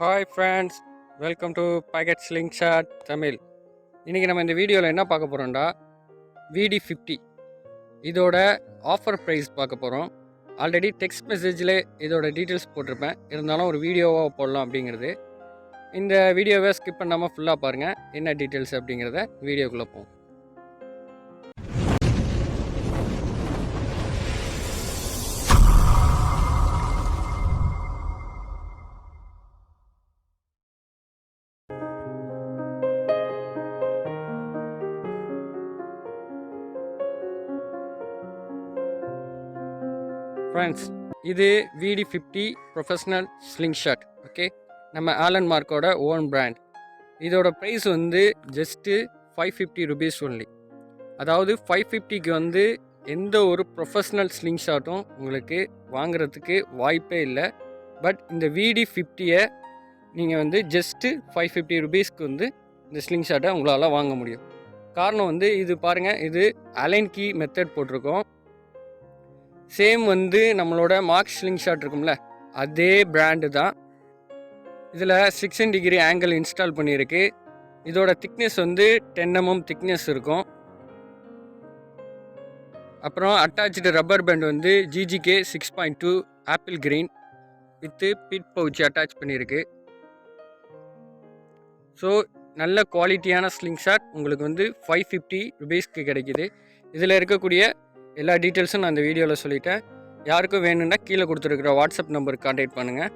Hi friends, welcome to Pocket Slingshot Tamil. இன்றைக்கி நம்ம இந்த வீடியோவில் என்ன பார்க்க போகிறோம்டா, VD50 இதோட ஆஃபர் ப்ரைஸ் பார்க்க போகிறோம். ஆல்ரெடி டெக்ஸ்ட் மெசேஜில் இதோட டீட்டெயில்ஸ் போட்டிருப்பேன், இருந்தாலும் ஒரு வீடியோவாக போடலாம் அப்படிங்கிறது. இந்த வீடியோவை ஸ்கிப் பண்ணாமல் ஃபுல்லாக பாருங்கள், என்ன டீட்டெயில்ஸ் அப்படிங்கிறத வீடியோக்குள்ளே போகும். ஃப்ரெண்ட்ஸ், இது VD50 ப்ரொஃபஷ்னல் ஸ்லிங்ஷாட். ஓகே, நம்ம ஆலன் மார்க்கோட ஓன் பிராண்ட். இதோட ப்ரைஸ் வந்து ஜஸ்ட்டு 550 ருபீஸ் ஒன்லி. அதாவது 550க்கு வந்து எந்த ஒரு ப்ரொஃபஷ்னல் ஸ்லிங்ஷாட்டும் உங்களுக்கு வாங்குறதுக்கு வாய்ப்பே இல்லை. பட் இந்த VD50யை நீங்கள் வந்து ஜஸ்ட்டு 550 ருபீஸ்க்கு வந்து இந்த ஸ்லிங்ஷாட்டை உங்களால் வாங்க முடியும். காரணம் வந்து இது பாருங்கள், இது அலைன் கீ மெத்தட் போட்டிருக்கோம். சேம் வந்து நம்மளோட மார்க் ஸ்லிங்ஷாட் இருக்கும்ல, அதே பிராண்டு தான். இதில் 16 டிகிரி ஆங்கிள் இன்ஸ்டால் பண்ணியிருக்கு. இதோட திக்னஸ் வந்து 10 mm திக்னஸ் இருக்கும். அப்புறம் அட்டாச்சு ரப்பர் பேண்ட் வந்து GGK 6.2 apple green with bit pouch attach பண்ணியிருக்கு. ஸோ நல்ல குவாலிட்டியான ஸ்லிங்ஷாட் உங்களுக்கு வந்து 550 ருபீஸ்க்கு கிடைக்கிது. இதில் இருக்கக்கூடிய எல்லா டீட்டெயில்ஸும் நான் இந்த வீடியோவில் சொல்லிட்டேன். யாருக்கும் வேணும்னா கீழே கொடுத்துருக்குற வாட்ஸ்அப் நம்பருக்கு கான்டாக்ட் பண்ணுங்கள்.